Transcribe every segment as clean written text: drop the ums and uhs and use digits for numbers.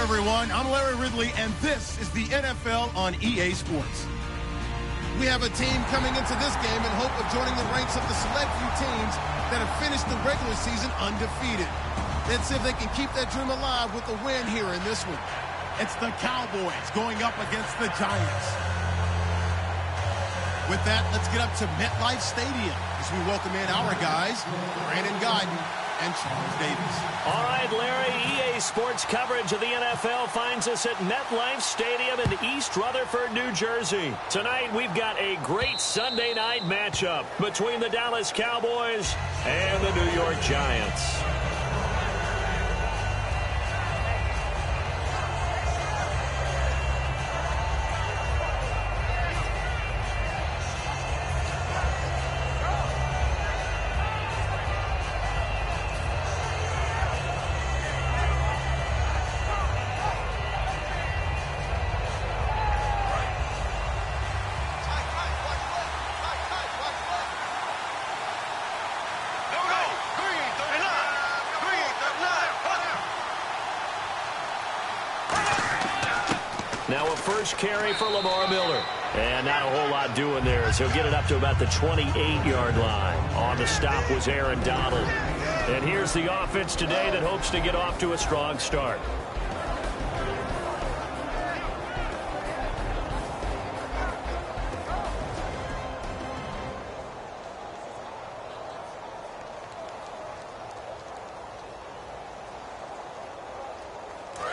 Everyone, I'm Larry Ridley, and this is the NFL on EA Sports. We have a team coming into this game in hope of joining the ranks of the select few teams that have finished the regular season undefeated. Let's see if they can keep that dream alive with a win here in this one. It's the Cowboys going up against the Giants. With that, let's get up to MetLife Stadium as we welcome in our guys, Brandon Guyton and Charles Davis. All right, Larry, EA Sports coverage of the NFL finds us at MetLife Stadium in East Rutherford, New Jersey. Tonight, we've got a great Sunday night matchup between the Dallas Cowboys and the New York Giants. Now a first carry for Lamar Miller. And not a whole lot doing there as he'll get it up to about the 28-yard line. On the stop was Aaron Donald. And here's the offense today that hopes to get off to a strong start.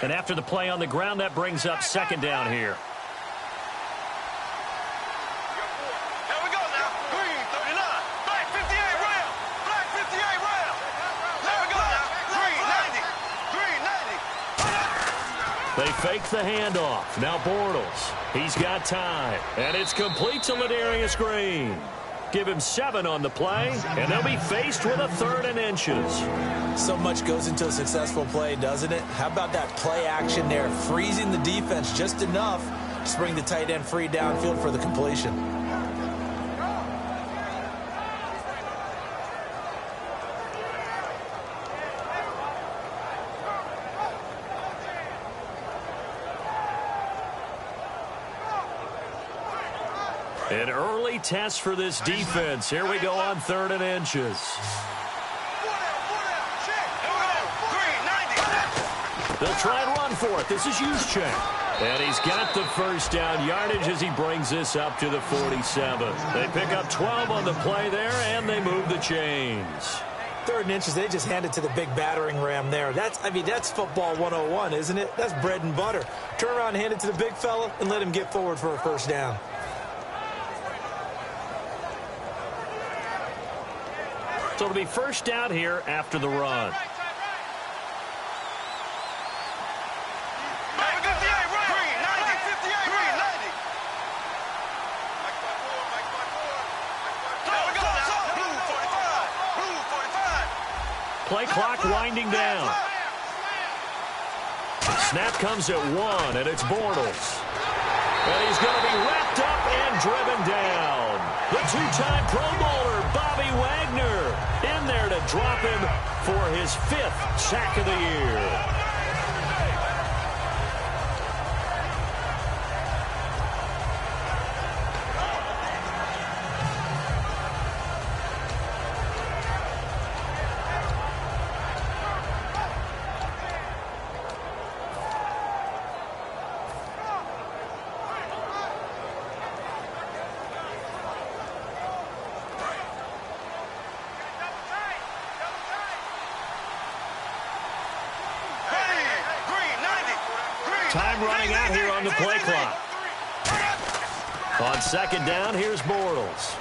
And after the play on the ground, that brings up second down here. Here we go now. Green, 39. Black 58 rail. Black 58 rail. There we go now. Green, 90. Green, 90. They fake the handoff. Now Bortles. He's got time. And it's complete to Ladarius Green. Give him 7 on the play, and they'll be faced with a 3rd and inches. So much goes into a successful play, doesn't it? How about that play action there, freezing the defense just enough to bring the tight end free downfield for the completion. An early test for this defense. Here we go on 3rd and inches. They'll try and run for it. This is Juszczyk. And he's got the first down yardage as he brings this up to the 47. They pick up 12 on the play there, and they move the chains. 3rd and inches, they just hand it to the big battering ram there. That's football 101, isn't it? That's bread and butter. Turn around, hand it to the big fella, and let him get forward for a first down. So it'll be first down here after the run. Play clock winding down. Snap comes at 1, and it's Bortles. And he's going to be wrapped up and driven down. The 2-time Pro Bowler, Bobby Wagner, in there to drop him for his 5th sack of the year. Time running out here on the play clock. On 2nd down, here's Bortles.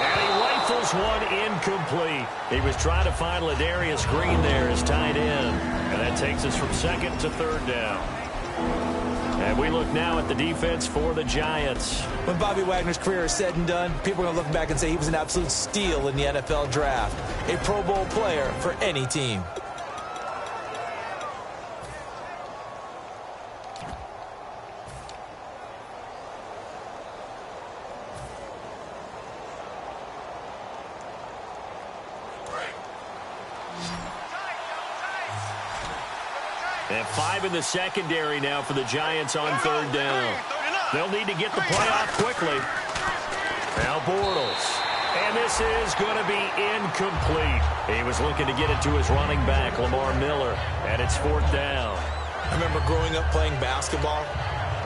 And he rifles one incomplete. He was trying to find Ladarius Green there as tight end. And that takes us from 2nd to 3rd down. And we look now at the defense for the Giants. When Bobby Wagner's career is said and done, people are going to look back and say he was an absolute steal in the NFL draft. A Pro Bowl player for any team. And 5 in the secondary now for the Giants on 3rd down. They'll need to get the play off quickly. Now Bortles. And this is going to be incomplete. He was looking to get it to his running back, Lamar Miller. And it's 4th down. I remember growing up playing basketball.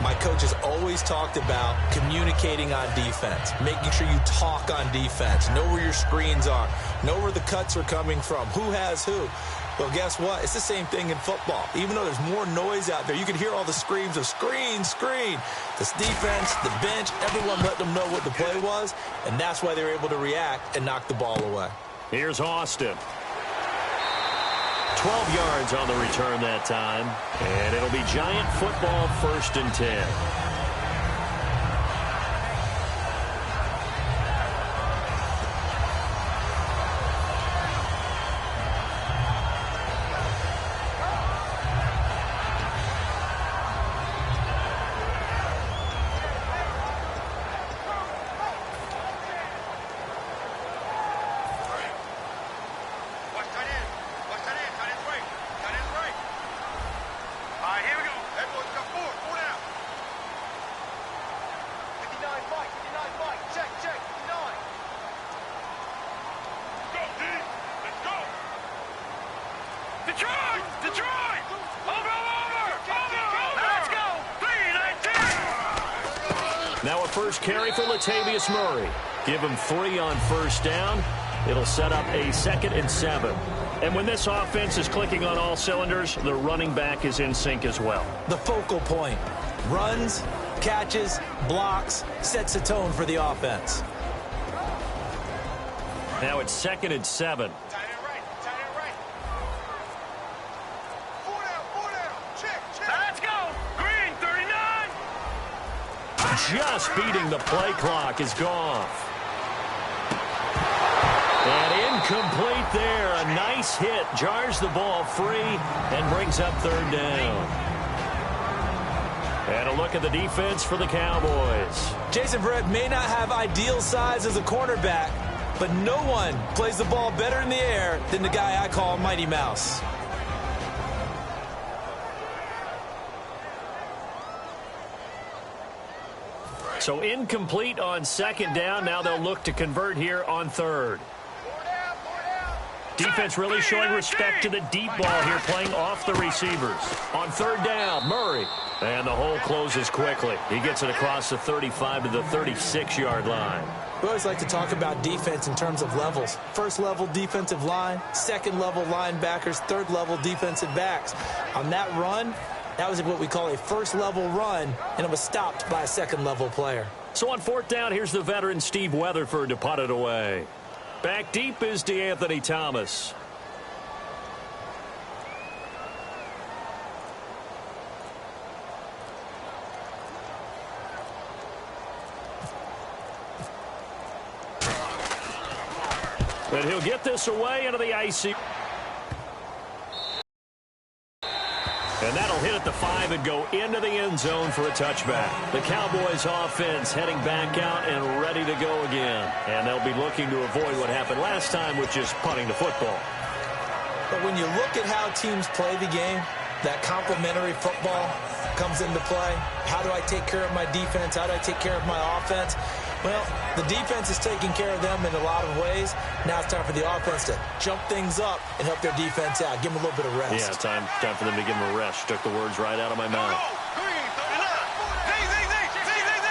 My coaches always talked about communicating on defense, making sure you talk on defense, know where your screens are, know where the cuts are coming from, who has who. Well, guess what? It's the same thing in football. Even though there's more noise out there, you can hear all the screams of screen, screen. This defense, the bench, everyone let them know what the play was, and that's why they were able to react and knock the ball away. Here's Austin. 12 yards on the return that time, and it'll be Giant football 1st and 10. Now a first carry for Latavius Murray. Give him 3 on 1st down. It'll set up a 2nd and 7. And when this offense is clicking on all cylinders, the running back is in sync as well. The focal point. Runs, catches, blocks, sets the tone for the offense. Now it's 2nd and 7. Just beating the play clock is Goff. And incomplete there. A nice hit. Jars the ball free and brings up 3rd down. And a look at the defense for the Cowboys. Jason Verrett may not have ideal size as a cornerback, but no one plays the ball better in the air than the guy I call Mighty Mouse. So incomplete on 2nd down. Now they'll look to convert here on 3rd. Defense really showing respect to the deep ball here, playing off the receivers. On third down, Murray. And the hole closes quickly. He gets it across the 35 to the 36-yard line. We always like to talk about defense in terms of levels. First-level defensive line, second-level linebackers, third-level defensive backs. On that run, that was what we call a first-level run, and it was stopped by a second-level player. So on fourth down, here's the veteran Steve Weatherford to punt it away. Back deep is DeAnthony Thomas. But he'll get this away into the icy. And that'll hit at the 5 and go into the end zone for a touchback. The Cowboys offense heading back out and ready to go again. And they'll be looking to avoid what happened last time, which is punting the football. But when you look at how teams play the game, that complementary football comes into play. How do I take care of my defense? How do I take care of my offense? Well, the defense is taking care of them in a lot of ways. Now it's time for the offense to jump things up and help their defense out. Give them a little bit of rest. Yeah, time for them to give them a rest. Took the words right out of my mouth. Green, 39. Z.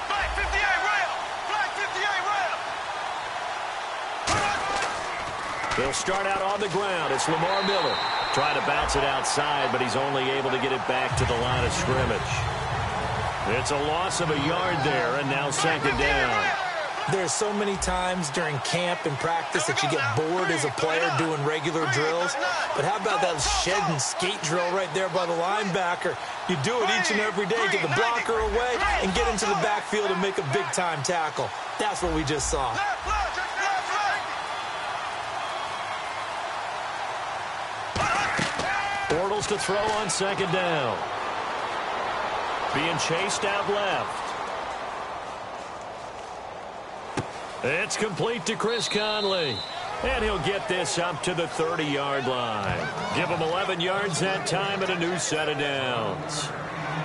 Black 58 rail. Black 58 rail. They'll start out on the ground. It's Lamar Miller. Trying to bounce it outside, but he's only able to get it back to the line of scrimmage. It's a loss of a yard there, and now second down. There's so many times during camp and practice that you get bored as a player doing regular drills. But how about that shed and skate drill right there by the linebacker? You do it each and every day. Get the blocker away and get into the backfield and make a big-time tackle. That's what we just saw. Bortles to throw on second down. Being chased out left. It's complete to Chris Conley. And he'll get this up to the 30-yard line. Give him 11 yards that time and a new set of downs.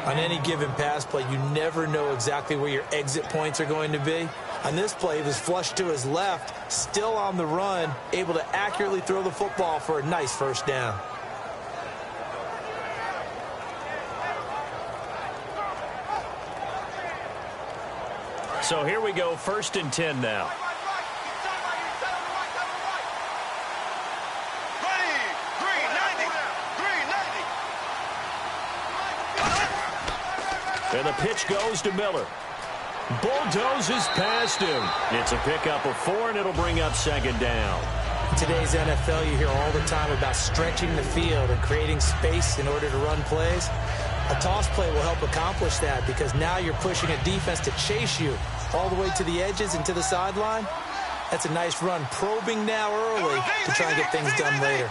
On any given pass play, you never know exactly where your exit points are going to be. On this play, he was flushed to his left, still on the run, able to accurately throw the football for a nice first down. So here we go, 1st and 10 now. And the pitch goes to Miller. Bulldozes past him. It's a pickup of 4, and it'll bring up second down. In today's NFL, you hear all the time about stretching the field and creating space in order to run plays. A toss play will help accomplish that because now you're pushing a defense to chase you all the way to the edges and to the sideline. That's a nice run, probing now early to try and get things done later.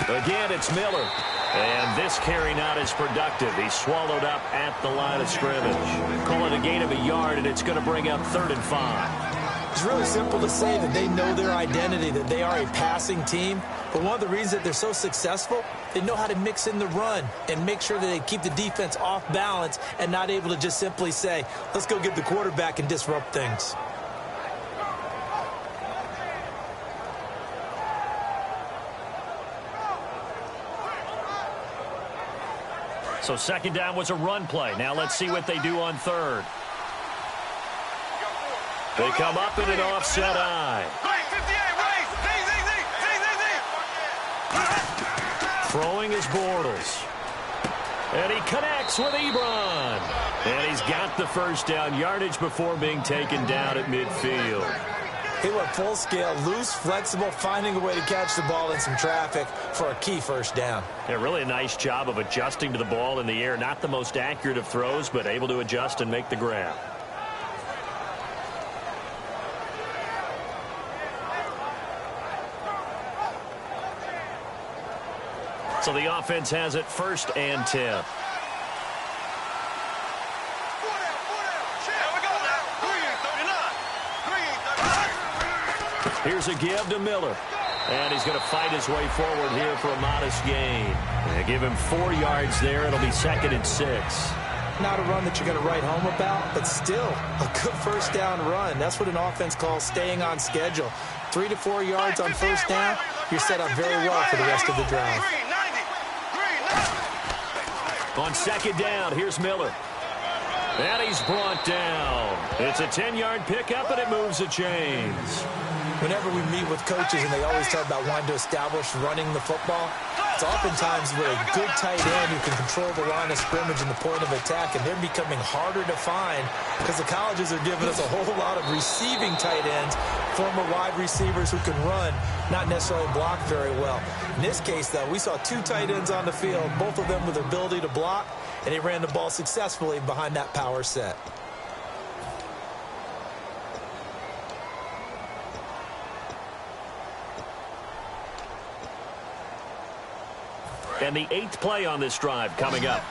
Again, it's Miller. And this carry not as productive. He's swallowed up at the line of scrimmage. Call it a gain of a yard, and it's going to bring up 3rd and 5. It's really simple to say that they know their identity, that they are a passing team. But one of the reasons that they're so successful, they know how to mix in the run and make sure that they keep the defense off balance and not able to just simply say, let's go get the quarterback and disrupt things. So second down was a run play. Now let's see what they do on 3rd. They come up in an offset eye. Throwing is Bortles. And he connects with Ebron. And he's got the first down, yardage before being taken down at midfield. He went full scale, loose, flexible, finding a way to catch the ball in some traffic for a key first down. Yeah, really a nice job of adjusting to the ball in the air. Not the most accurate of throws, but able to adjust and make the grab. So the offense has it 1st and 10. Here's a give to Miller. And he's going to fight his way forward here for a modest gain. And give him 4 yards there. It'll be 2nd and 6. not a run that you're going to write home about, but still a good first down run. That's what an offense calls staying on schedule. 3 to 4 yards on first down, you're set up very well for the rest of the drive. On second down, here's Miller. And he's brought down. It's a 10-yard pickup, and it moves the chains. Whenever we meet with coaches and they always talk about wanting to establish running the football, it's oftentimes with a good tight end who can control the line of scrimmage and the point of attack, and they're becoming harder to find because the colleges are giving us a whole lot of receiving tight ends, former wide receivers who can run, not necessarily block very well. In this case, though, we saw 2 tight ends on the field, both of them with the ability to block, and they ran the ball successfully behind that power set. And the 8th play on this drive coming up.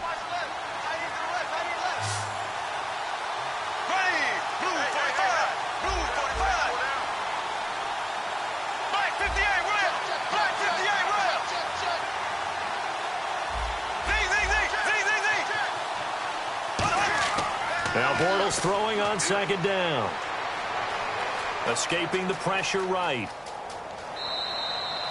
Now Bortles throwing on second down. Escaping the pressure right.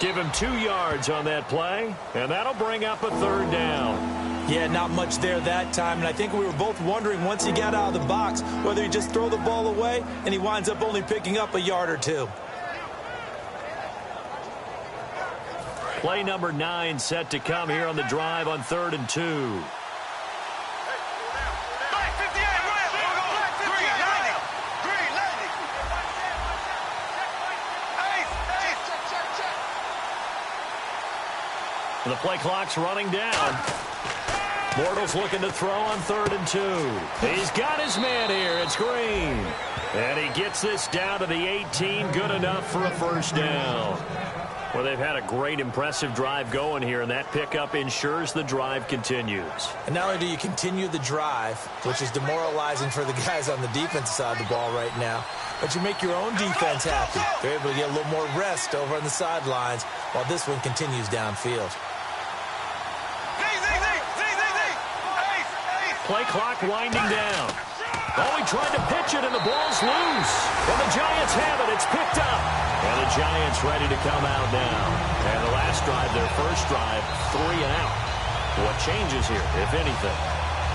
Give him 2 yards on that play, and that'll bring up a third down. Yeah, not much there that time, and I think we were both wondering once he got out of the box whether he just throw the ball away, and he winds up only picking up a yard or 2. Play number 9 set to come here on the drive on 3rd and 2. The play clock's running down. Bortles looking to throw on 3rd and 2. He's got his man here. It's Green. And he gets this down to the 18. Good enough for a first down. Well, they've had a great, impressive drive going here, and that pickup ensures the drive continues. And not only do you continue the drive, which is demoralizing for the guys on the defensive side of the ball right now, but you make your own defense happy. They're able to get a little more rest over on the sidelines while this one continues downfield. Play clock winding down. Oh, he tried to pitch it, and the ball's loose. And the Giants have it. It's picked up. And the Giants ready to come out now. And the last drive, their first drive, 3 and out. What changes here, if anything?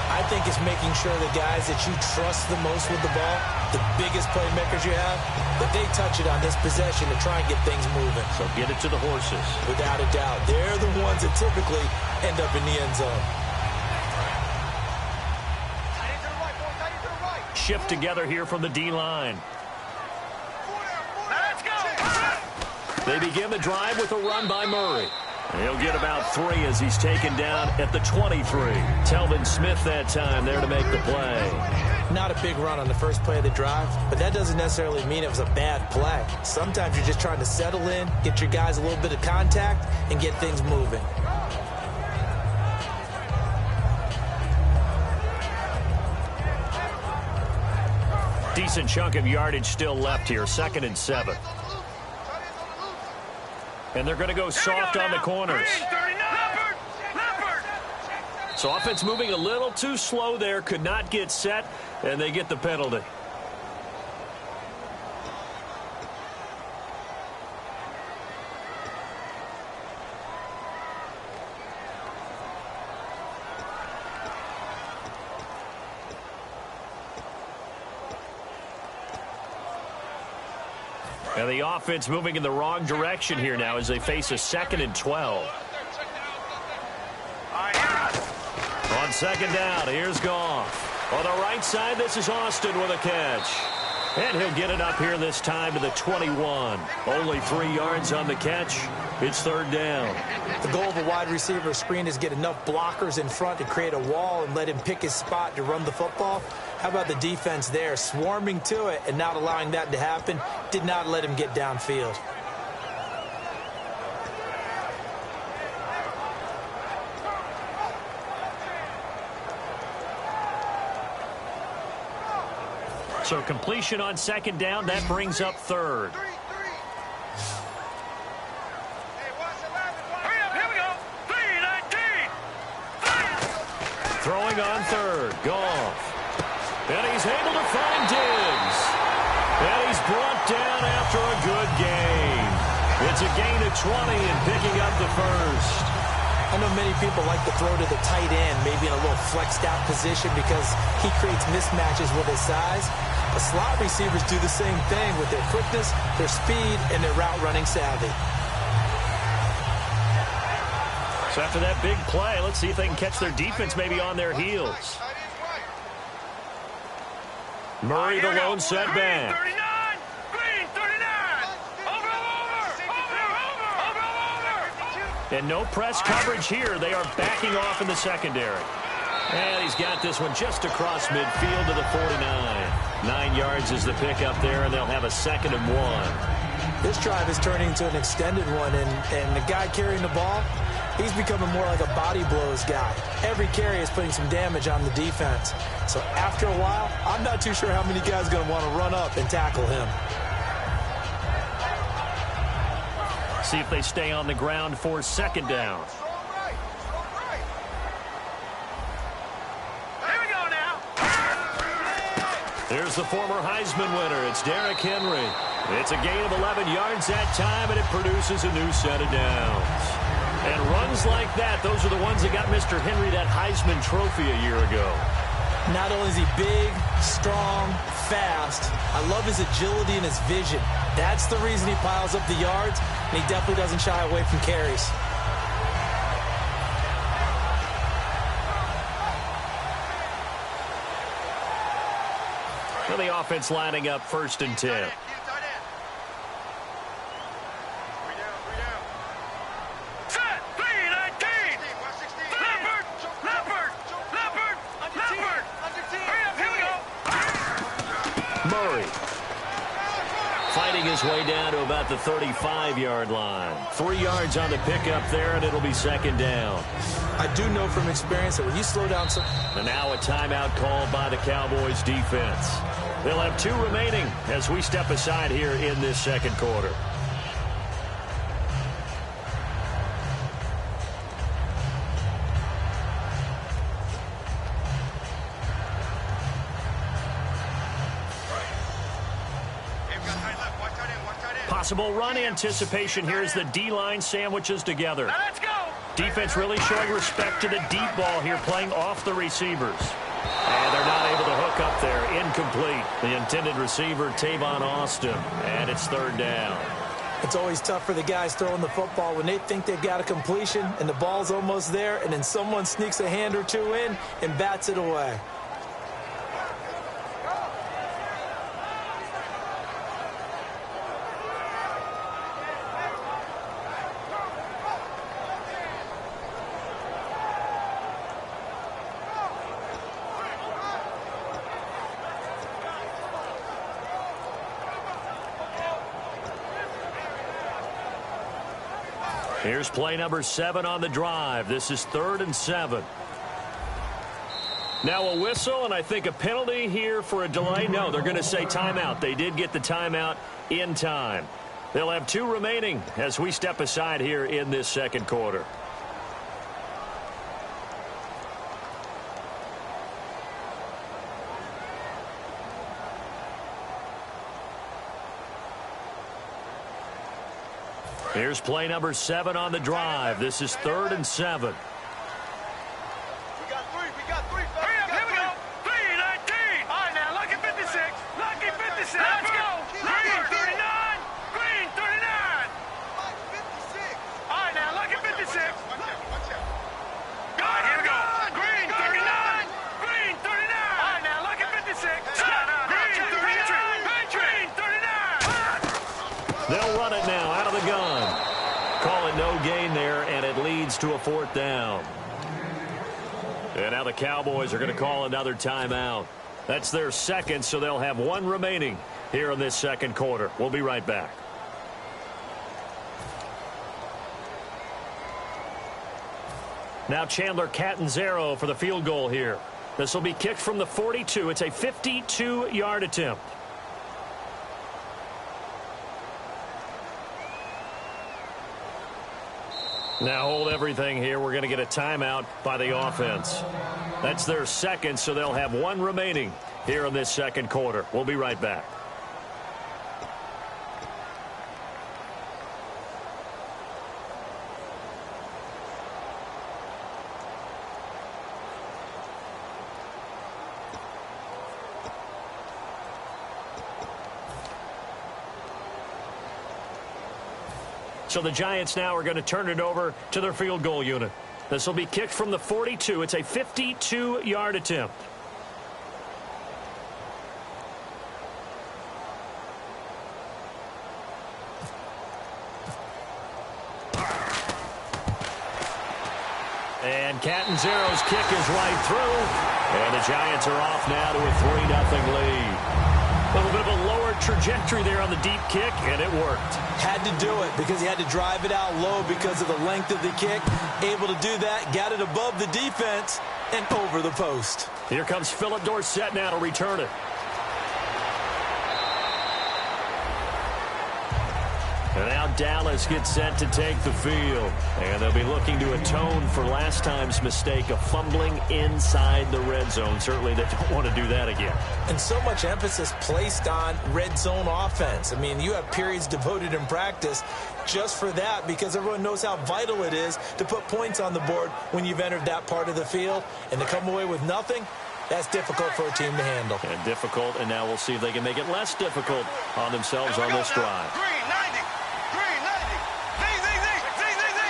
I think it's making sure the guys that you trust the most with the ball, the biggest playmakers you have, that they touch it on this possession to try and get things moving. So get it to the horses. Without a doubt. They're the ones that typically end up in the end zone. Shift together here from the D-line. They begin the drive with a run by Murray. He'll get about 3 as he's taken down at the 23. Telvin Smith that time there to make the play. Not a big run on the first play of the drive, but that doesn't necessarily mean it was a bad play. Sometimes you're just trying to settle in, get your guys a little bit of contact, and get things moving. Decent chunk of yardage still left here. 2nd and 7. And they're going to go soft on the corners. So offense moving a little too slow there. Could not get set, and they get the penalty. And the offense moving in the wrong direction here now as they face a 2nd and 12. On second down, here's Goff. On the right side, this is Austin with a catch. And he'll get it up here this time to the 21. Only 3 yards on the catch. It's 3rd down. The goal of a wide receiver screen is get enough blockers in front to create a wall and let him pick his spot to run the football. How about the defense there, swarming to it and not allowing that to happen? Did not let him get downfield. So completion on second down, that brings up 3rd. Throwing on third. Goff. And he's able to find Diggs. And he's brought down after a good game. It's a gain of 20 and picking up the first. I know many people like to throw to the tight end, maybe in a little flexed out position because he creates mismatches with his size. The slot receivers do the same thing with their quickness, their speed, and their route running savvy. So after that big play, let's see if they can catch their defense maybe on their heels. Murray, the lone setback. And no press coverage here. They are backing off in the secondary. And he's got this one just across midfield to the 49. 9 yards is the pickup there, and they'll have a 2nd and 1. This drive is turning into an extended one, and the guy carrying the ball, he's becoming more like a body blows guy. Every carry is putting some damage on the defense. So after a while, I'm not too sure how many guys are going to want to run up and tackle him. See if they stay on the ground for 2nd down. Here we go now. Here's the former Heisman winner. It's Derrick Henry. It's a gain of 11 yards that time, and it produces a new set of downs. And runs like that, those are the ones that got Mr. Henry that Heisman trophy a year ago. Not only is he big, strong, fast, I love his agility and his vision. That's the reason he piles up the yards, and he definitely doesn't shy away from carries. Well, the offense lining up 1st and 10. Fighting his way down to about the 35-yard line. 3 yards on the pickup there, and it'll be 2nd down. I do know from experience that when you slow down some... And now a timeout called by the Cowboys defense. They'll have 2 remaining as we step aside here in this 2nd quarter. Possible run anticipation here as the D-line sandwiches together. Now let's go. Defense really showing respect to the deep ball here, playing off the receivers. And they're not able to hook up there. Incomplete. The intended receiver, Tavon Austin. And it's 3rd down. It's always tough for the guys throwing the football when they think they've got a completion and the ball's almost there, and then someone sneaks a hand or two in and bats it away. Here's play number 7 on the drive. This is 3rd and 7. Now a whistle, and I think a penalty here for a delay. No, they're going to say timeout. They did get the timeout in time. They'll have 2 remaining as we step aside here in this 2nd quarter. Here's play number 7 on the drive. This is 3rd and 7. We got 3. Hurry up, here we go. 3-19. All right, now, lucky 56. Lucky 56. Let's go. Green 39. Green 39. 56. All right, now, lucky 56. Watch out. Good, here we go. Green 39. Green 39. All right, now, lucky 56. Green 39. Green 39. They'll run it now out of the gun. Call it no gain there, and it leads to a 4th down. And now the Cowboys are going to call another timeout. That's their 2nd, so they'll have 1 remaining here in this 2nd quarter. We'll be right back. Now Chandler Catanzaro for the field goal here. This will be kicked from the 42. It's a 52-yard attempt. Now hold everything here. We're going to get a timeout by the offense. That's their second, so they'll have one remaining here in this second quarter. We'll be right back. So the Giants now are going to turn it over to their field goal unit. This will be kicked from the 42. It's a 52-yard attempt. And Catanzaro's kick is right through. And the Giants are off now to a 3-0 lead. A little bit of a lower trajectory there on the deep kick, and it worked. Had to do it because he had to drive it out low because of the length of the kick. Able to do that, got it above the defense, and over the post. Here comes Philip Dorsett now to return it. And now Dallas gets set to take the field. And they'll be looking to atone for last time's mistake of fumbling inside the red zone. Certainly they don't want to do that again. And so much emphasis placed on red zone offense. I mean, you have periods devoted in practice just for that because everyone knows how vital it is to put points on the board when you've entered that part of the field. And to come away with nothing, that's difficult for a team to handle. And difficult, and now we'll see if they can make it less difficult on themselves on this drive. Green, 90. Green, 90. Z.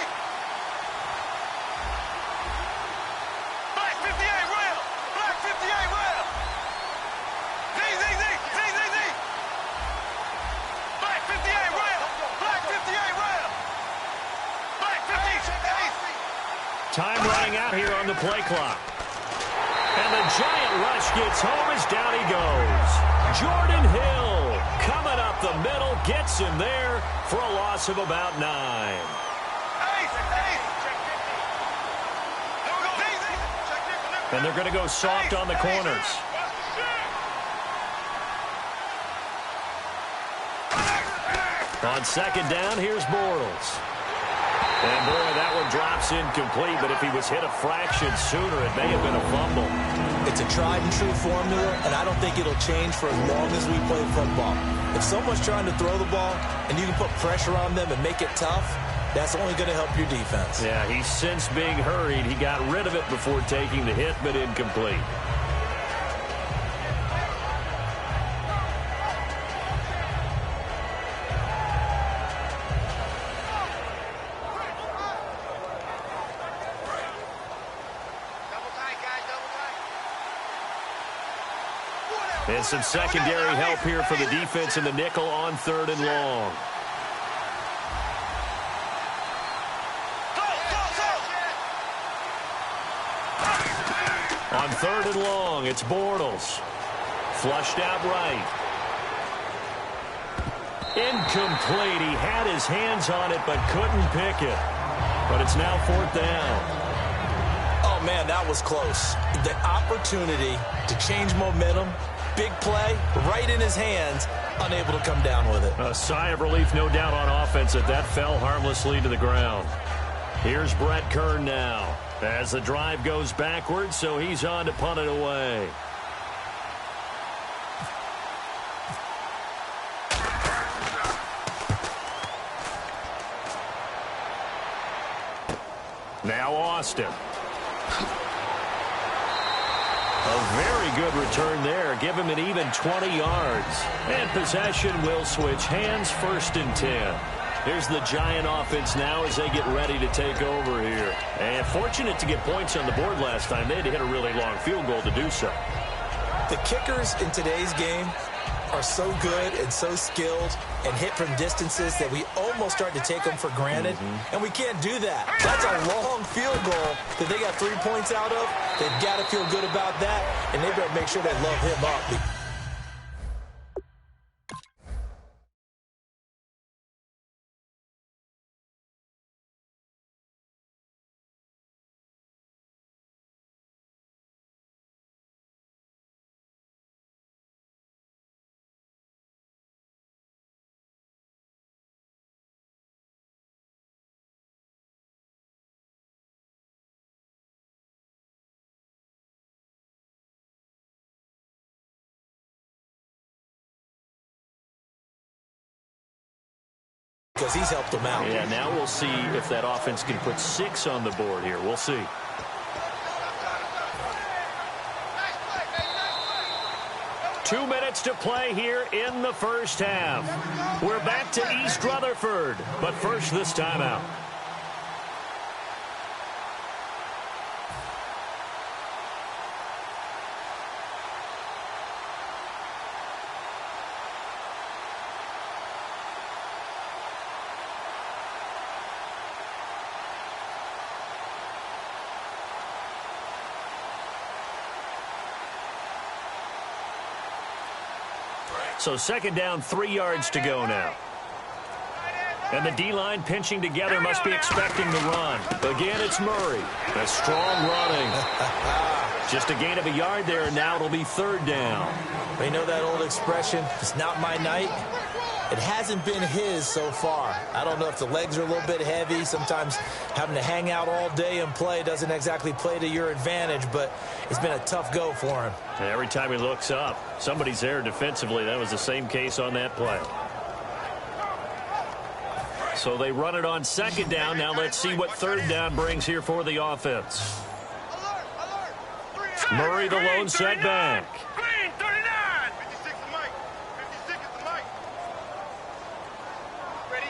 Black 58, rail. Black 58, rail. Z. Black 58, rail. Black 58, rail. Black 58. Time running out here on the play clock. And the giant rush gets home as down he goes. Jordan Hill coming up the middle, gets him there for a loss of about 9. And they're going to go soft on the corners. On second down, here's Bortles. And, boy, that one drops incomplete, but if he was hit a fraction sooner, it may have been a fumble. It's a tried-and-true formula, and I don't think it'll change for as long as we play football. If someone's trying to throw the ball and you can put pressure on them and make it tough, that's only going to help your defense. Yeah, he's since being hurried. He got rid of it before taking the hit, but incomplete. And some secondary help here for the defense in the nickel on 3rd and long. On 3rd and long, it's Bortles. Flushed out right. Incomplete. He had his hands on it but couldn't pick it. But it's now 4th down. Oh, man, that was close. The opportunity to change momentum, big play, right in his hands, unable to come down with it. A sigh of relief, no doubt, on offense that fell harmlessly to the ground. Here's Brett Kern now as the drive goes backwards, so he's on to punt it away. Now Austin. A very good return there. Give him an even 20 yards. And possession will switch hands, 1st and 10. Here's the Giant offense now as they get ready to take over here. And fortunate to get points on the board last time. They had to hit a really long field goal to do so. The kickers in today's game are so good and so skilled and hit from distances that we almost start to take them for granted. And we can't do that. That's a long field goal that they got 3 points out of. They've got to feel good about that, and they better make sure they love him up. because he's helped them out. Yeah, now we'll see if that offense can put 6 on the board here. We'll see. Two minutes to play here in the first half. We're back to East Rutherford, but first this timeout. So second down, 3 yards to go now. And the D-line pinching together must be expecting the run. Again, it's Murray. A strong running. Just a gain of a yard there, and now it'll be third down. You know that old expression, it's not my night? It hasn't been his so far. I don't know if the legs are a little bit heavy. Sometimes having to hang out all day and play doesn't exactly play to your advantage, but it's been a tough go for him. And every time he looks up, somebody's there defensively. That was the same case on that play. So they run it on second down. Now let's see what third down brings here for the offense. Murray, the lone setback. Green, 39. 56 is Mike. 56 is the Mike. Ready?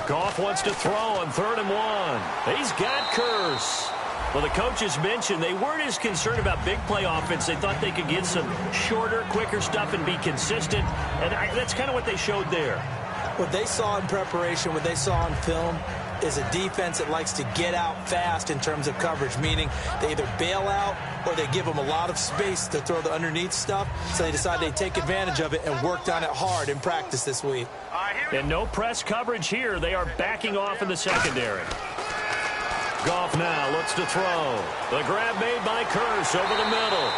Goff wants to throw on 3rd and 1. He's got Curse. Well, the coaches mentioned they weren't as concerned about big play offense. They thought they could get some shorter, quicker stuff and be consistent. And that's kind of what they showed there. What they saw in preparation, what they saw on film, is a defense that likes to get out fast in terms of coverage, meaning they either bail out or they give them a lot of space to throw the underneath stuff. So they decided they'd take advantage of it and worked on it hard in practice this week. And no press coverage here. They are backing off in the secondary. Goff now looks to throw. The grab made by Curse over the middle.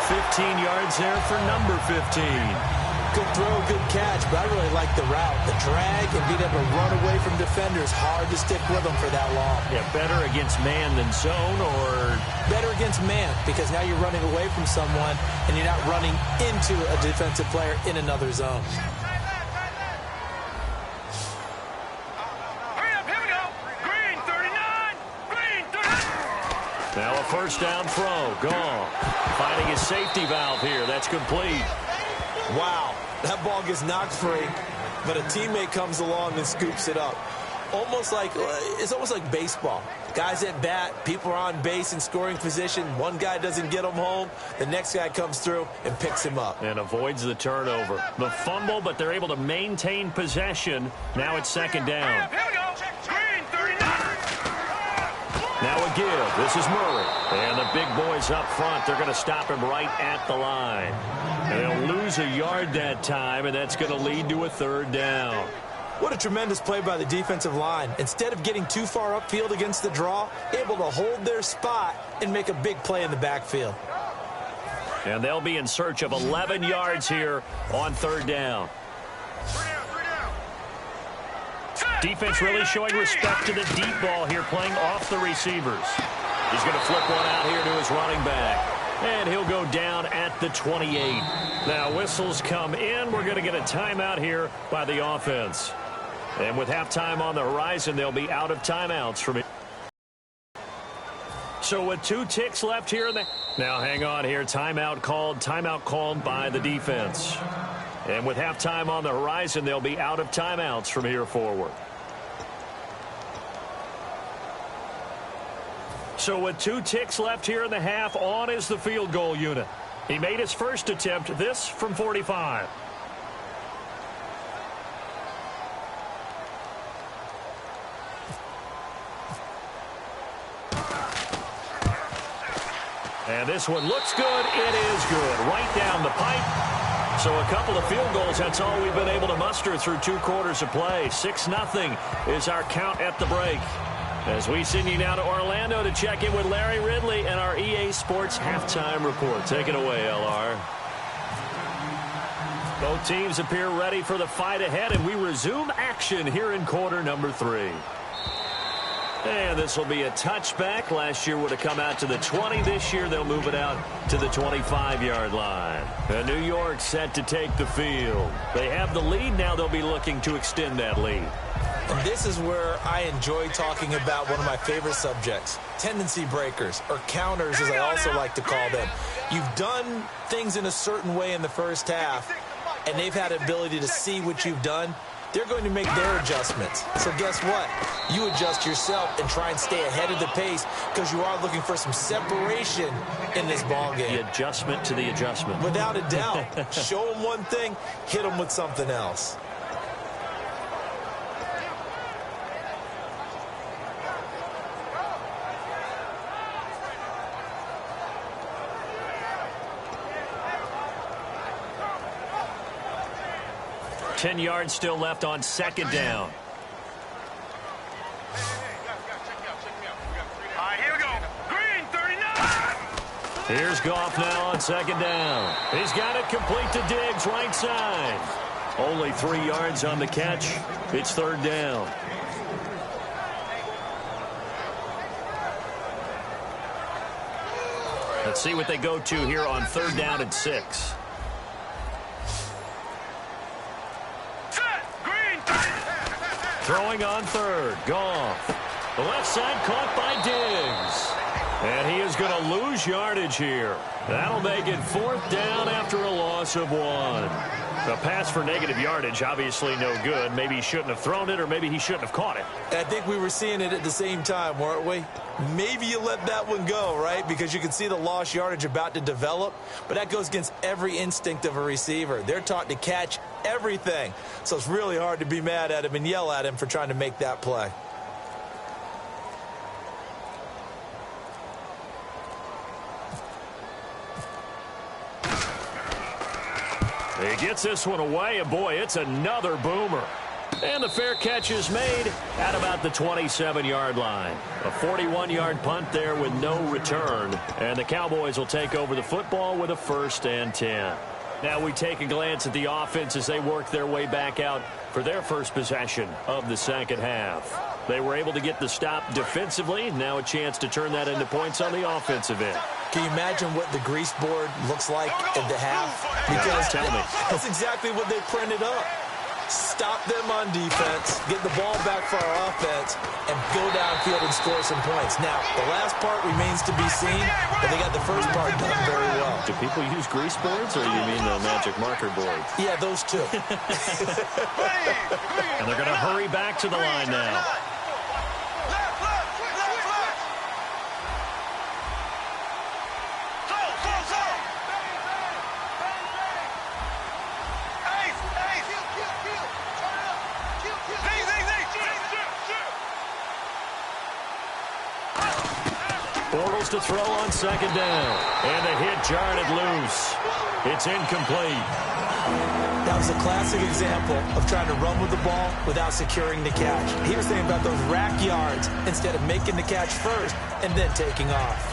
15 yards there for number 15. Good throw, good catch, but I really like the route. The drag and being able to run away from defenders, hard to stick with them for that long. Yeah, better against man than zone, or? Better against man, because now you're running away from someone and you're not running into a defensive player in another zone. Now a first down throw. Gone. Finding his safety valve here. That's complete. Wow. That ball gets knocked free, but a teammate comes along and scoops it up. It's almost like baseball. Guys at bat, people are on base in scoring position. One guy doesn't get him home. The next guy comes through and picks him up. And avoids the turnover. The fumble, but they're able to maintain possession. Now it's second down. Here we go. Green, 39. Now a give. This is Murray. And the big boys up front, they're going to stop him right at the line. And they'll lose a yard that time, and that's going to lead to a third down. What a tremendous play by the defensive line. Instead of getting too far upfield against the draw, able to hold their spot and make a big play in the backfield. And they'll be in search of 11 yards here on third down. Defense really showing respect to the deep ball here, playing off the receivers. He's going to flip one out here to his running back. And he'll go down at the 28. Now whistles come in. We're going to get a timeout here by the offense. And with halftime on the horizon, they'll be out of timeouts from it. So with 2 ticks left here. Now hang on here. Timeout called by the defense. And with halftime on the horizon, they'll be out of timeouts from here forward. So with 2 ticks left here in the half, on is the field goal unit. He made his first attempt, this from 45. And this one looks good. It is good. Right down the pipe. So a couple of field goals, that's all we've been able to muster through 2 quarters of play. 6-0 is our count at the break. As we send you now to Orlando to check in with Larry Ridley and our EA Sports halftime report. Take it away, LR. Both teams appear ready for the fight ahead, and we resume action here in quarter number 3. And this will be a touchback. Last year would have come out to the 20. This year they'll move it out to the 25-yard line. And New York set to take the field. They have the lead. Now they'll be looking to extend that lead. And this is where I enjoy talking about one of my favorite subjects, tendency breakers, or counters as I also like to call them. You've done things in a certain way in the first half, and they've had the ability to see what you've done. They're going to make their adjustments. So guess what? You adjust yourself and try and stay ahead of the pace because you are looking for some separation in this ball game. The adjustment to the adjustment. Without a doubt. Show them one thing, hit them with something else. Ten yards still left on second down. All right, here we go. Green, 39. Here's Goff now on second down. He's got it complete to Diggs, right side. Only 3 yards on the catch. It's third down. Let's see what they go to here on third down and 6. Throwing on third. Goff. The left side caught by Diggs. And he is going to lose yardage here. That'll make it fourth down after a loss of 1. A pass for negative yardage, obviously no good. Maybe he shouldn't have thrown it, or maybe he shouldn't have caught it. I think we were seeing it at the same time, weren't we? Maybe you let that one go, right? Because you can see the lost yardage about to develop. But that goes against every instinct of a receiver. They're taught to catch everything. So it's really hard to be mad at him and yell at him for trying to make that play. He gets this one away, and boy, it's another boomer. And the fair catch is made at about the 27-yard line. A 41-yard punt there with no return. And the Cowboys will take over the football with a 1st and 10. Now we take a glance at the offense as they work their way back out for their first possession of the second half. They were able to get the stop defensively. Now a chance to turn that into points on the offensive end. Can you imagine what the grease board looks like at the half? Because tell me. That's exactly what they printed up. Stop them on defense, get the ball back for our offense, and go downfield and score some points. Now, the last part remains to be seen, but they got the first part done very well. Do people use grease boards, or you mean the magic marker board? Yeah, those two. And they're going to hurry back to the line now. Bortles to throw on second down. And the hit jarred it loose. It's incomplete. That was a classic example of trying to run with the ball without securing the catch. He was thinking about those rack yards instead of making the catch first and then taking off.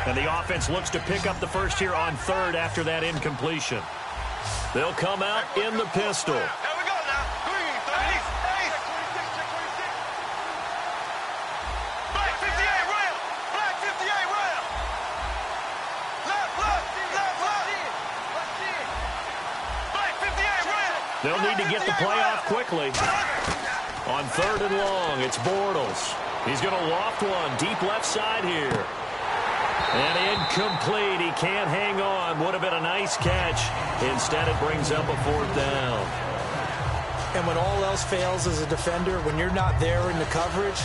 And the offense looks to pick up the first here on third after that incompletion. They'll come out in the pistol. Here we go now. Green, 30. Black 58 rail. Black 58 rail. Left. Black 58 rail. They'll need to get the play off quickly. On third and long, it's Bortles. He's going to loft one deep left side here. And incomplete. He can't hang on. Would have been a nice catch. Instead, it brings up a fourth down. And when all else fails as a defender, when you're not there in the coverage,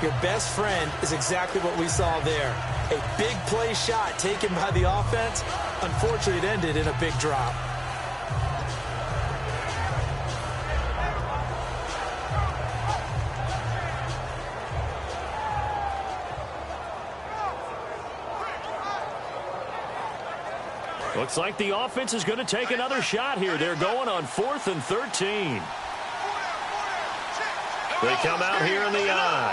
your best friend is exactly what we saw there. A big play shot taken by the offense. Unfortunately, it ended in a big drop. Looks like the offense is going to take another shot here. They're going on 4th and 13. They come out here in the I.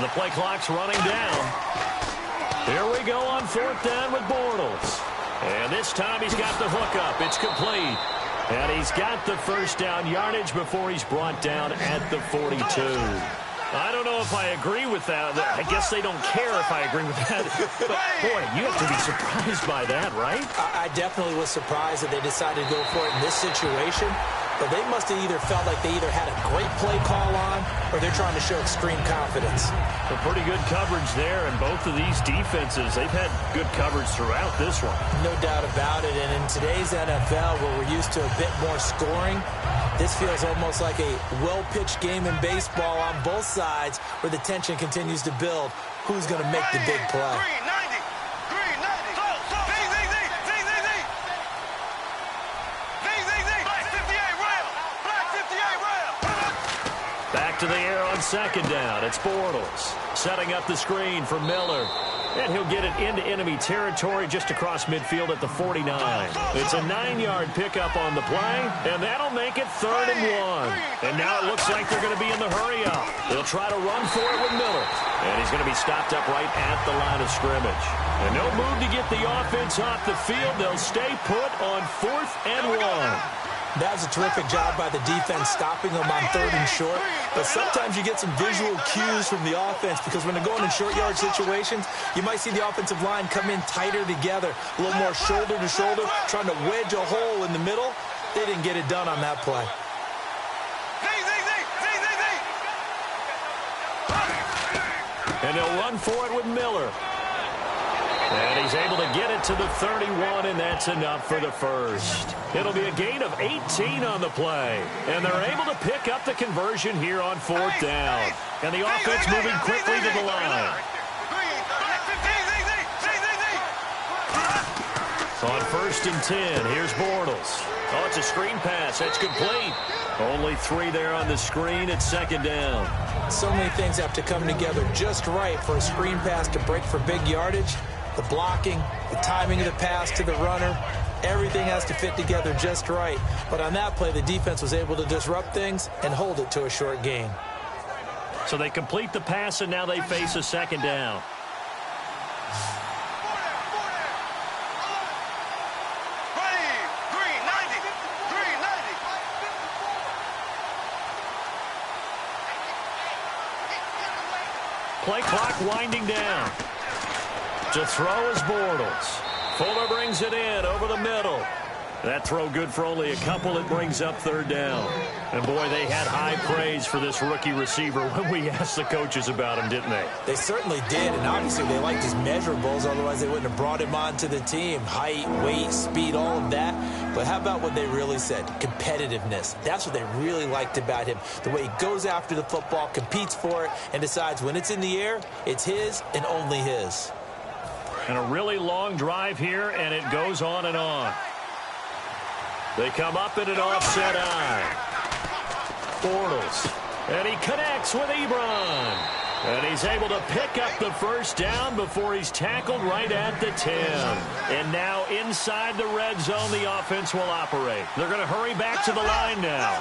The play clock's running down. Here we go on 4th down with Bortles. And this time he's got the hook up. It's complete. And he's got the first down yardage before he's brought down at the 42. I don't know if I agree with that. I guess they don't care if I agree with that. But, boy, you have to be surprised by that, right? I definitely was surprised that they decided to go for it in this situation. But they must have either felt like they either had a great play call on or they're trying to show extreme confidence. A pretty good coverage there, and both of these defenses, they've had good coverage throughout this one. No doubt about it. And in today's NFL, where we're used to a bit more scoring, this feels almost like a well-pitched game in baseball on both sides where the tension continues to build. Who's going to make the big play? Back to the air on 2nd down. It's Bortles setting up the screen for Miller. And he'll get it into enemy territory just across midfield at the 49. It's a 9-yard pickup on the play, and that'll make it 3rd and 1. And now it looks like they're going to be in the hurry-up. They'll try to run for it with Miller. And he's going to be stopped up right at the line of scrimmage. And no move to get the offense off the field. They'll stay put on 4th and 1. That was a terrific job by the defense stopping them on 3rd and short. But sometimes you get some visual cues from the offense because when they're going in short yard situations, you might see the offensive line come in tighter together, a little more shoulder to shoulder, trying to wedge a hole in the middle. They didn't get it done on that play. And they'll run for it with Miller. And he's able to get it to the 31, and that's enough for the first. It'll be a gain of 18 on the play. And they're able to pick up the conversion here on 4th down. And the offense moving quickly to the line. On 1st and 10, here's Bortles. Oh, it's a screen pass. That's complete. Only 3 there on the screen at 2nd down. So many things have to come together just right for a screen pass to break for big yardage. The blocking, the timing of the pass to the runner, everything has to fit together just right. But on that play, the defense was able to disrupt things and hold it to a short gain. So they complete the pass, and now they face a 2nd down. Play clock winding down. To throw is Bortles. Fuller brings it in over the middle. That throw good for only a couple. It brings up 3rd down. And, boy, they had high praise for this rookie receiver when we asked the coaches about him, didn't they? They certainly did, and obviously they liked his measurables. Otherwise, they wouldn't have brought him onto the team. Height, weight, speed, all of that. But how about what they really said? Competitiveness. That's what they really liked about him. The way he goes after the football, competes for it, and decides when it's in the air, it's his and only his. And a really long drive here, and it goes on and on. They come up in an offset eye. Bortles. And he connects with Ebron. And he's able to pick up the first down before he's tackled right at the 10. And now inside the red zone, the offense will operate. They're going to hurry back to the line now.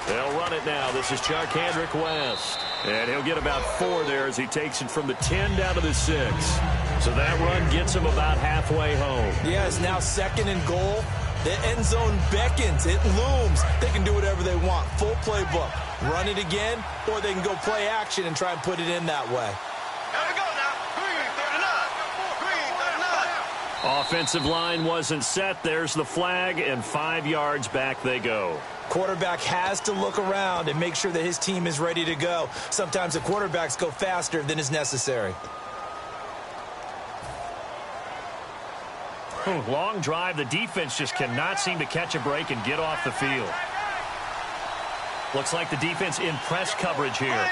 They'll run it now. This is Charkandrick West. And he'll get about 4 there as he takes it from the 10 down to the 6. So that run gets him about halfway home. Yeah, it's now 2nd and goal. The end zone beckons. It looms. They can do whatever they want. Full playbook. Run it again, or they can go play action and try and put it in that way. Offensive line wasn't set. There's the flag, and 5 yards back they go. Quarterback has to look around and make sure that his team is ready to go. Sometimes the quarterbacks go faster than is necessary. Long drive. The defense just cannot seem to catch a break and get off the field. Looks like the defense in press coverage here.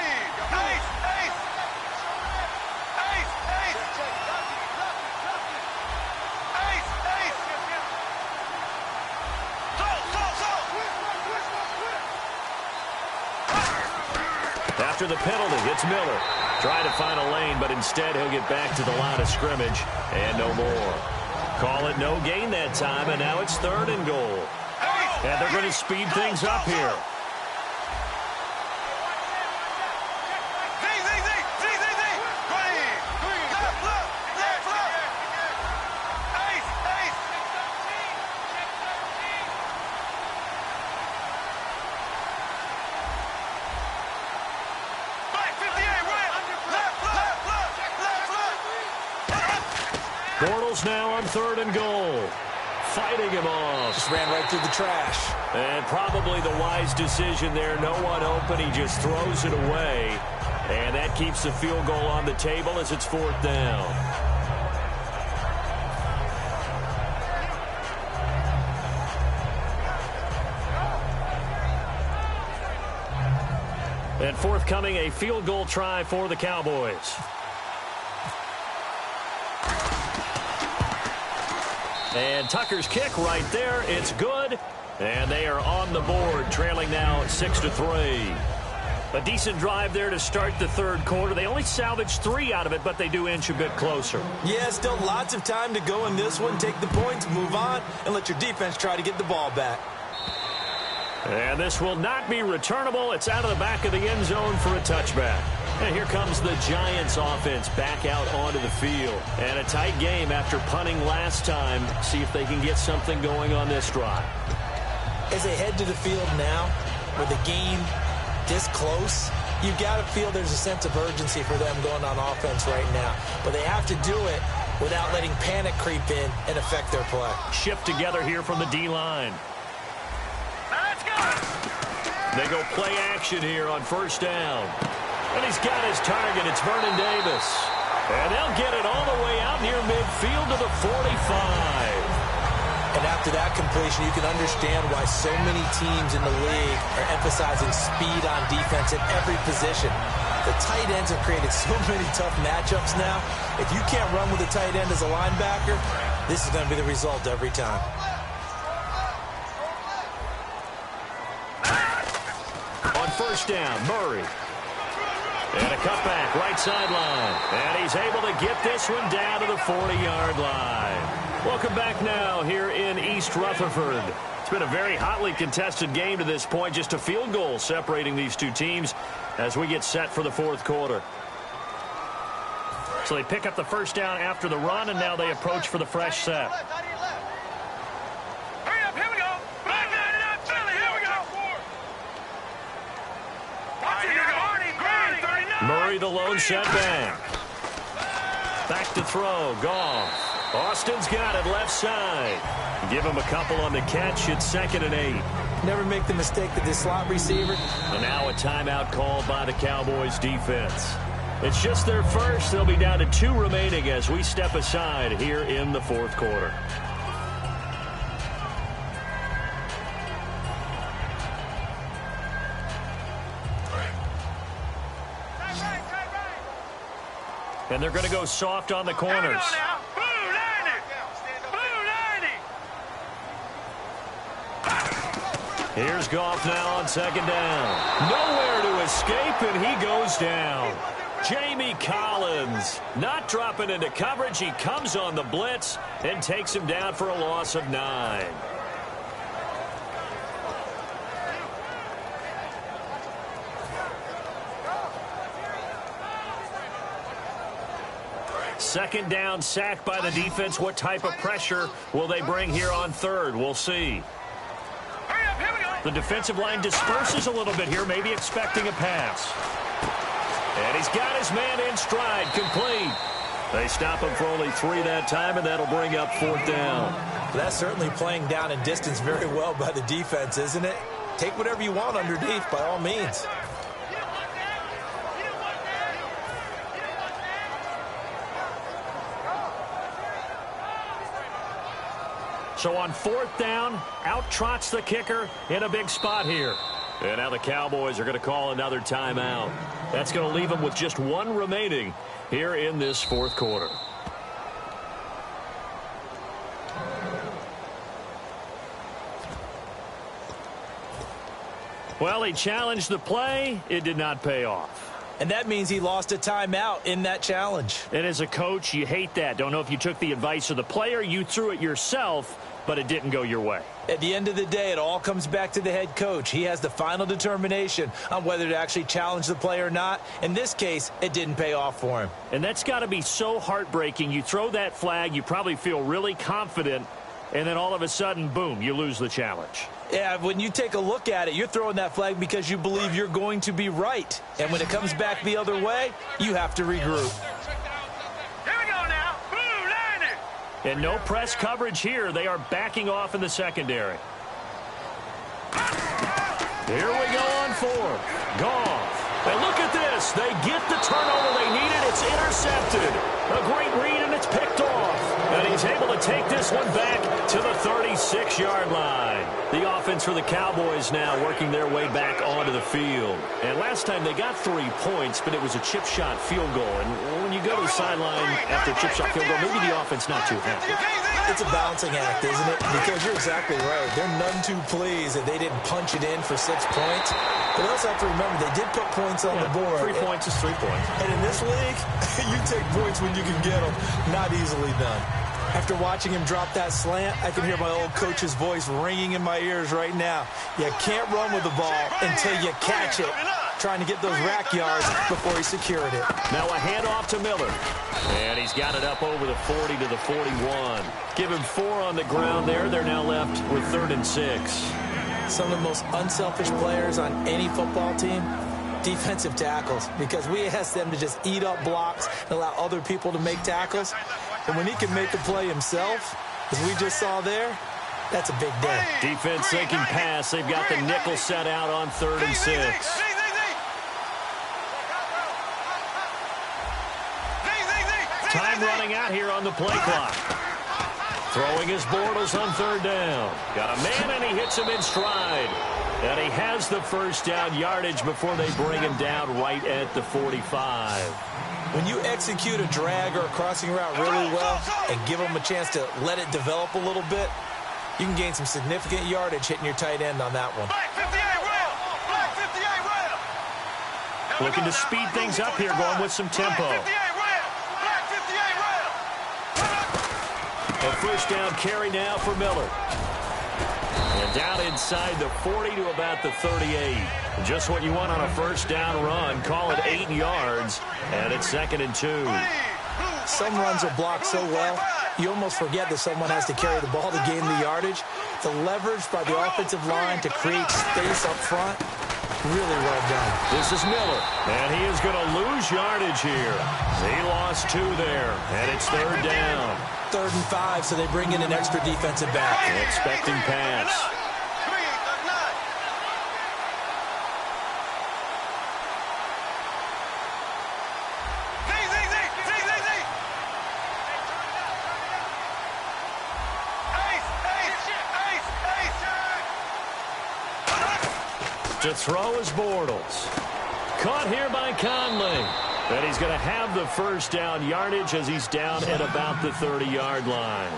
After the penalty, it's Miller. Trying to find a lane, but instead he'll get back to the line of scrimmage and no more. Call it no gain that time, and now it's 3rd and goal. And they're going to speed things up here. Bortles now on 3rd and goal. Fighting him off. Just ran right through the trash. And probably the wise decision there. No one open. He just throws it away. And that keeps the field goal on the table as it's 4th down. And forthcoming, a field goal try for the Cowboys. And Tucker's kick right there. It's good. And they are on the board, trailing now 6-3. A decent drive there to start the 3rd quarter. They only salvaged 3 out of it, but they do inch a bit closer. Yeah, still lots of time to go in this one. Take the points, move on, and let your defense try to get the ball back. And this will not be returnable. It's out of the back of the end zone for a touchback. And here comes the Giants offense back out onto the field. And a tight game after punting last time. See if they can get something going on this drive. As they head to the field now, with the game this close, you've got to feel there's a sense of urgency for them going on offense right now. But they have to do it without letting panic creep in and affect their play. Shift together here from the D-line. Let's go! They go play action here on 1st down. And he's got his target. It's Vernon Davis. And they'll get it all the way out near midfield to the 45. And after that completion, you can understand why so many teams in the league are emphasizing speed on defense at every position. The tight ends have created so many tough matchups now. If you can't run with a tight end as a linebacker, this is going to be the result every time. On 1st down, Murray. And a cutback, right sideline. And he's able to get this one down to the 40-yard line. Welcome back now here in East Rutherford. It's been a very hotly contested game to this point. Just a field goal separating these two teams as we get set for the 4th quarter. So they pick up the 1st down after the run, and now they approach for the fresh set. Hurry up, here we go. Back 99 Philly, here we go. Watch it, here we go. Green, 39. Murray the lone setback. Back to throw, Goff. Austin's got it left side. Give him a couple on the catch. It's 2nd and 8. Never make the mistake that this slot receiver. And now a timeout called by the Cowboys defense. It's just their first. They'll be down to 2 remaining as we step aside here in the 4th quarter. And they're going to go soft on the corners. Here's Goff now on 2nd down. Nowhere to escape, and he goes down. Jamie Collins not dropping into coverage. He comes on the blitz and takes him down for a loss of 9. Second down, sack by the defense. What type of pressure will they bring here on 3rd? We'll see. The defensive line disperses a little bit here, maybe expecting a pass. And he's got his man in stride, complete. They stop him for only 3 that time, and that'll bring up 4th down. That's certainly playing down in distance very well by the defense, isn't it? Take whatever you want underneath, by all means. So on 4th down, out trots the kicker in a big spot here. And now the Cowboys are going to call another timeout. That's going to leave them with just 1 remaining here in this 4th quarter. Well, he challenged the play. It did not pay off. and that means he lost a timeout in that challenge. And as a coach, you hate that. Don't know if you took the advice of the player, you threw it yourself, but it didn't go your way. At the end of the day, it all comes back to the head coach. He has the final determination on whether to actually challenge the play or not. In this case, it didn't pay off for him. And that's got to be so heartbreaking. You throw that flag, you probably feel really confident, and then all of a sudden, boom, you lose the challenge. Yeah, when you take a look at it, you're throwing that flag because you believe you're going to be right. And when it comes back the other way, you have to regroup. And no press coverage here. They are backing off in the secondary. Here we go on fourth. Goff. And look at this. They get the turnover they needed. It's intercepted. A great read, and it's picked off. And he's able to take this one back to the 36-yard line. The offense for the Cowboys now working their way back onto the field. And last time they got 3 points, but it was a chip shot field goal. And when you go to the sideline after a chip shot field goal, maybe the offense not too happy. It's a balancing act, isn't it? Because you're exactly right. They're none too pleased that they didn't punch it in for 6 points. But also have to remember, they did put points on the board. 3 points is 3 points. And in this league, you take points when you can get them. Not easily done. After watching him drop that slant, I can hear my old coach's voice ringing in my ears right now. You can't run with the ball until you catch it. Trying to get those rack yards before he secured it. Now a handoff to Miller. And he's got it up over the 40 to the 41. Give him 4 on the ground there. They're now left with 3rd and 6. Some of the most unselfish players on any football team, defensive tackles, because we ask them to just eat up blocks and allow other people to make tackles. And when he can make the play himself, as we just saw there, that's a big day. Defense sinking pass. They've got the nickel set out on 3rd and 6. Time running out here on the play clock. Throwing his Bortles on 3rd down. Got a man, and he hits him in stride. And he has the first down yardage before they bring him down right at the 45. When you execute a drag or a crossing route really well and give them a chance to let it develop a little bit, you can gain some significant yardage hitting your tight end on that one. Looking to speed things up here, going with some tempo. A first down carry now for Miller. And down inside the 40 to about the 38. Just what you want on a first down run. Call it 8 yards, and it's 2nd and 2. Some runs are blocked so well, you almost forget that someone has to carry the ball to gain the yardage. The leverage by the offensive line to create space up front, really well done. This is Miller, and he is going to lose yardage here. He lost 2 there, and it's 3rd down. 3rd and 5, so they bring in an extra defensive back. Expecting pass. To throw is Bortles. Caught here by Conley. And he's going to have the first down yardage as he's down at about the 30-yard line.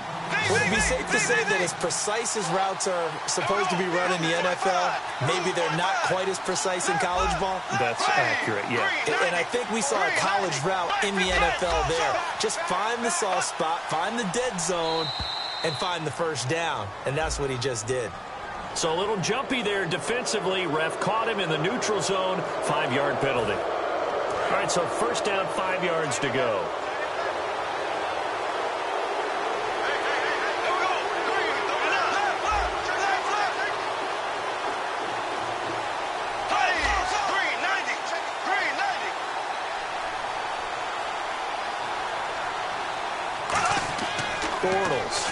Would it be safe to say that as precise as routes are supposed to be run in the NFL, maybe they're not quite as precise in college ball? That's accurate, yeah. And I think we saw a college route in the NFL there. Just find the soft spot, find the dead zone, and find the first down. And that's what he just did. So a little jumpy there defensively. Ref caught him in the neutral zone. 5-yard penalty. All right, so first down, 5 yards to go. Bortles.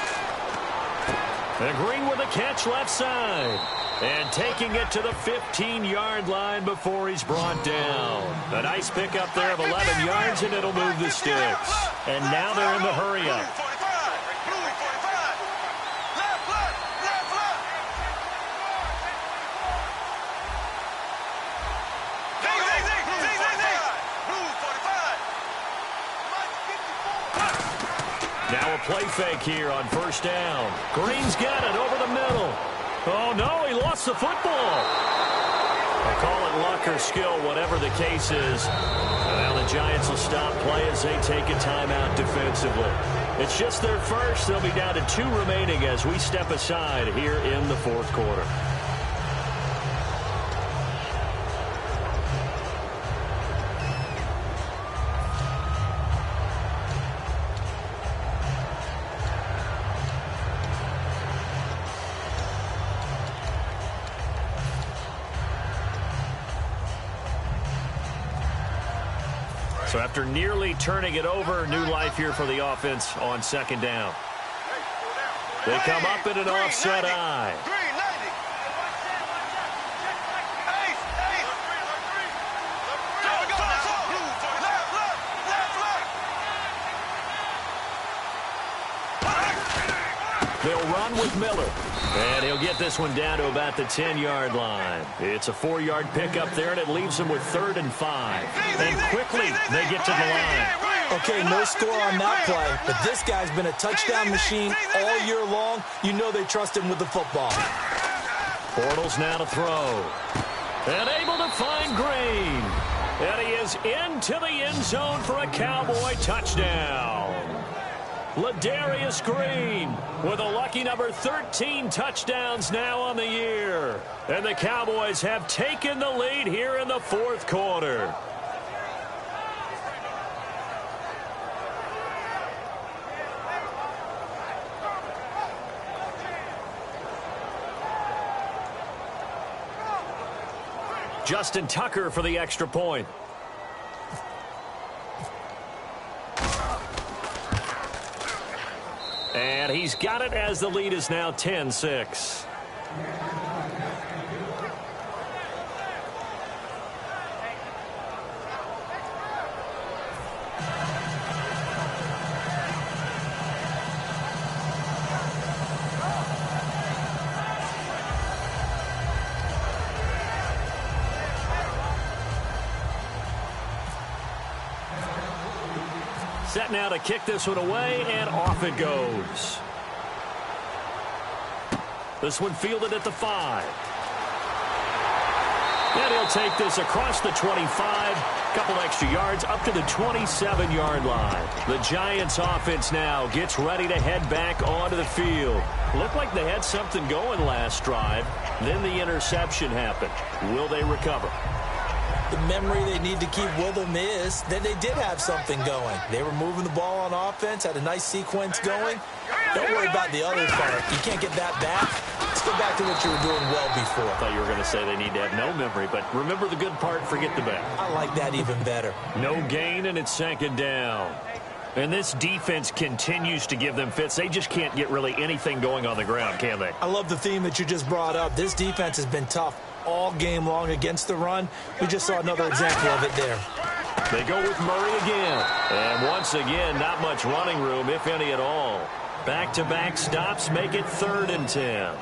And Green with a catch left side. And taking it to the 15-yard line before he's brought down. A nice pickup there of 11 yards, and it'll move the sticks. And now they're in the hurry-up. Now a play fake here on first down. Green's got it over the middle. Oh, no, he lost the football. I'll call it luck or skill, whatever the case is. Now the Giants will stop play as they take a timeout defensively. It's just their first. They'll be down to 2 remaining as we step aside here in the fourth quarter. So after nearly turning it over, new life here for the offense on second down. They come up in an offset eye. They'll run with Miller. And he'll get this one down to about the 10-yard line. It's a 4-yard pickup there, and it leaves them with 3rd and 5. And quickly, they get to the line. Okay, no score on that play, but this guy's been a touchdown machine all year long. You know they trust him with the football. Bortles now to throw. And able to find Green. And he is into the end zone for a Cowboy touchdown. Ladarius Green with a lucky number 13 touchdowns now on the year. And the Cowboys have taken the lead here in the fourth quarter. Justin Tucker for the extra point. And he's got it as the lead is now 10-6. Set now to kick this one away, and off it goes. This one fielded at the 5. And he'll take this across the 25. Couple extra yards up to the 27-yard line. The Giants offense now gets ready to head back onto the field. Looked like they had something going last drive. Then the interception happened. Will they recover? The memory they need to keep with them is that they did have something going. They were moving the ball on offense, had a nice sequence going. Don't worry about the other part. You can't get that back. Let's go back to what you were doing well before. I thought you were going to say they need to have no memory, but remember the good part, forget the bad. I like that even better. No gain, and it's 2nd down. And this defense continues to give them fits. They just can't get really anything going on the ground, can they? I love the theme that you just brought up. This defense has been tough all game long against the run. We just saw another example of it there. They go with Murray again. And once again, not much running room, if any at all. Back-to-back stops make it 3rd and 10.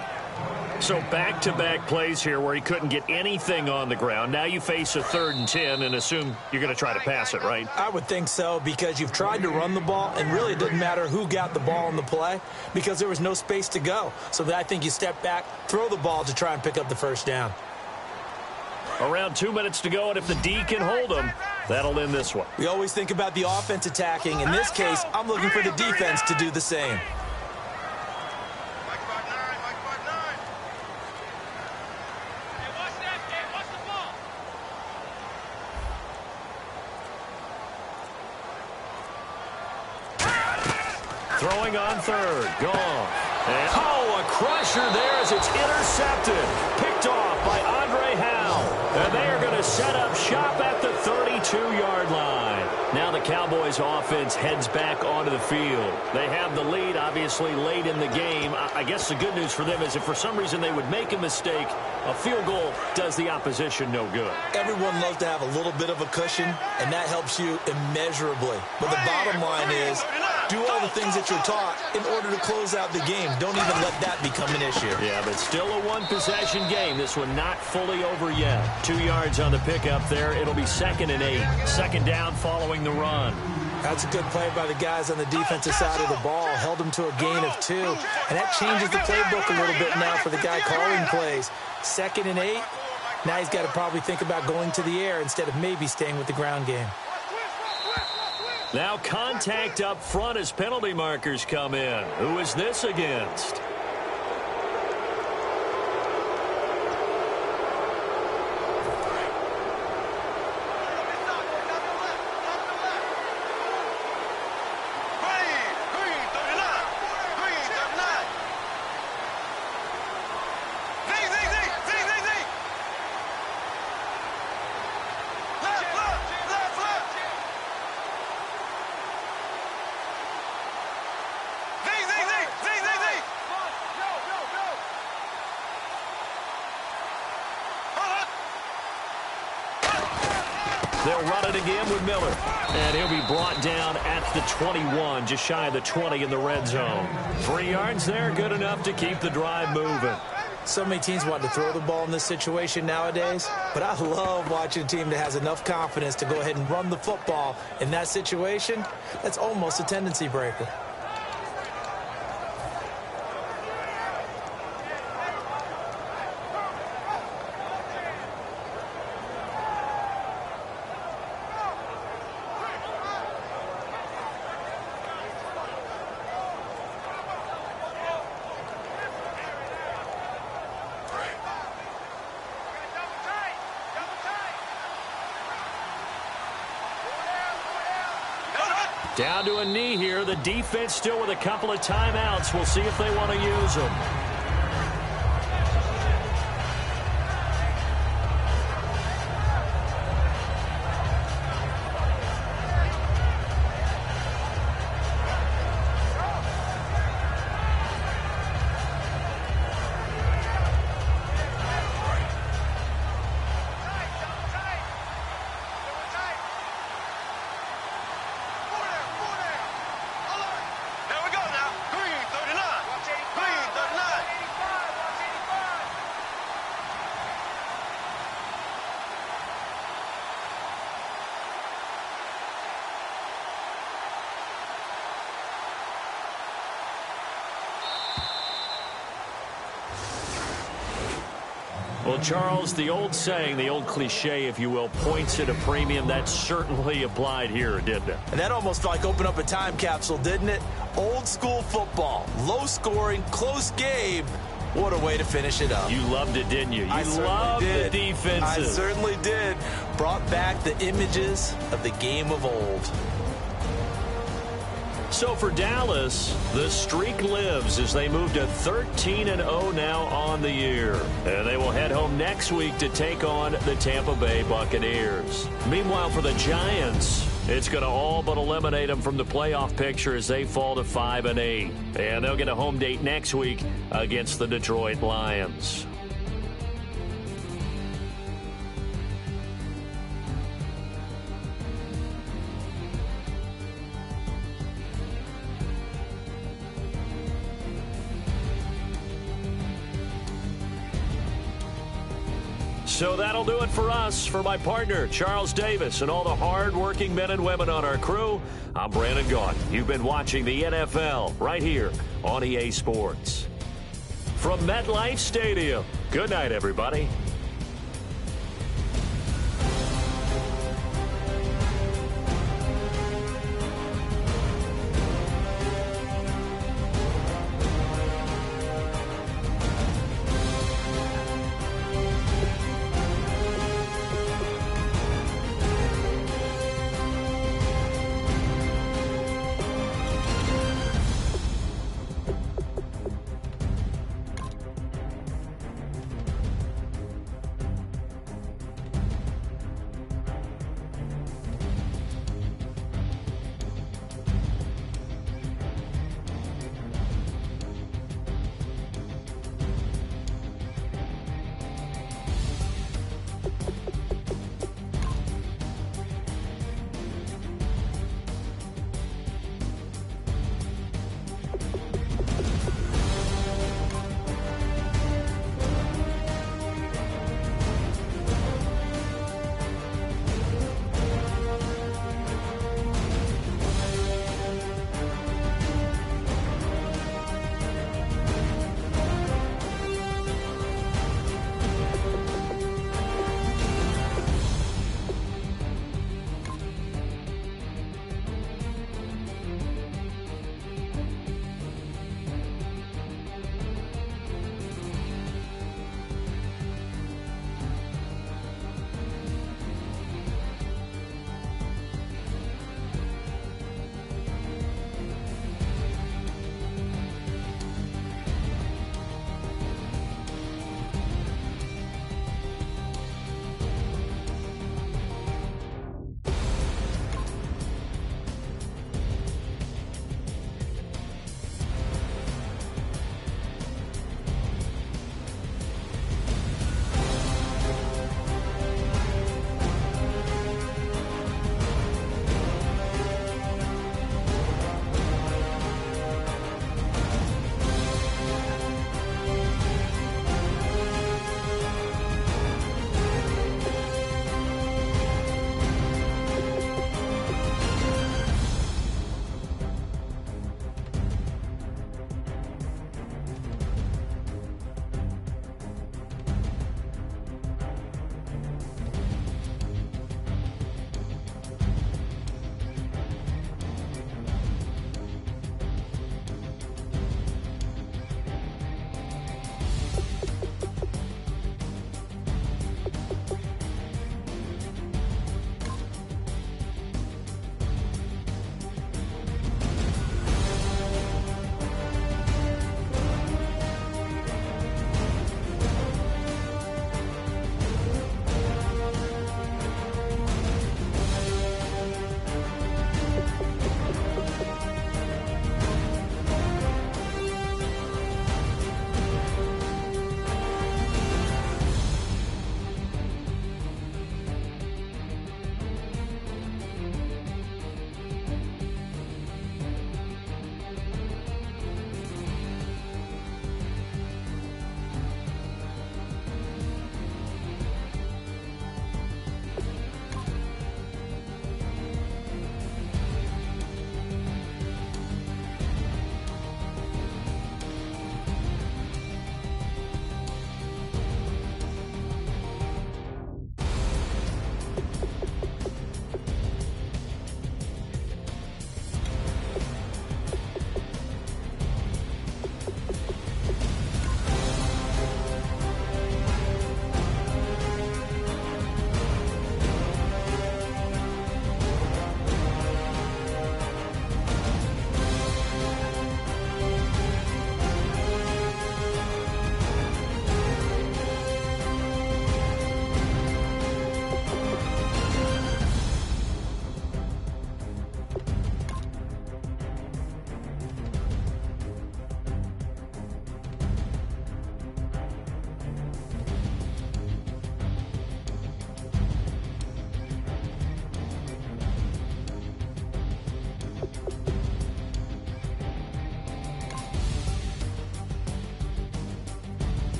So back-to-back plays here where he couldn't get anything on the ground. Now you face a 3rd and 10 and assume you're going to try to pass it, right? I would think so, because you've tried to run the ball, and really it didn't matter who got the ball in the play because there was no space to go. So I think you step back, throw the ball to try and pick up the first down. Around 2 minutes to go, and if the D can hold them, that'll end this one. We always think about the offense attacking. In this case, I'm looking for the defense to do the same. Throwing on 3rd, gone. And, a crusher there as it's intercepted. Picked off by Andre Howell. And they are going to set up shop at the 32-yard line. Now the Cowboys offense heads back onto the field. They have the lead, obviously, late in the game. I guess the good news for them is if for some reason they would make a mistake, a field goal does the opposition no good. Everyone loves to have a little bit of a cushion, and that helps you immeasurably. But the bottom line is, do all the things that you're taught in order to close out the game. Don't even let that become an issue. Yeah, but still a one-possession game. This one not fully over yet. 2 yards on the pickup there. It'll be 2nd and 8. 2nd down following the run. That's a good play by the guys on the defensive side of the ball. Held them to a gain of 2. And that changes the playbook a little bit now for the guy calling plays. 2nd and 8. Now he's got to probably think about going to the air instead of maybe staying with the ground game. Now contact up front as penalty markers come in. Who is this against? They'll run it again with Miller. And he'll be brought down at the 21, just shy of the 20 in the red zone. 3 yards there, good enough to keep the drive moving. So many teams want to throw the ball in this situation nowadays, but I love watching a team that has enough confidence to go ahead and run the football. In that situation, that's almost a tendency breaker. Down to a knee here. The defense still with a couple of timeouts. We'll see if they want to use them. Well, Charles, the old saying, the old cliche, if you will, points at a premium. That certainly applied here, didn't it? And that almost like opened up a time capsule, didn't it? Old school football, low scoring, close game. What a way to finish it up. You loved it, didn't you? You loved the defenses. I certainly did. Brought back the images of the game of old. So for Dallas, the streak lives as they move to 13-0 now on the year. And they will head home next week to take on the Tampa Bay Buccaneers. Meanwhile, for the Giants, it's going to all but eliminate them from the playoff picture as they fall to 5-8. And they'll get a home date next week against the Detroit Lions. So that'll do it for us. For my partner, Charles Davis, and all the hard-working men and women on our crew, I'm Brandon Gaudin. You've been watching the NFL right here on EA Sports. From MetLife Stadium, good night, everybody.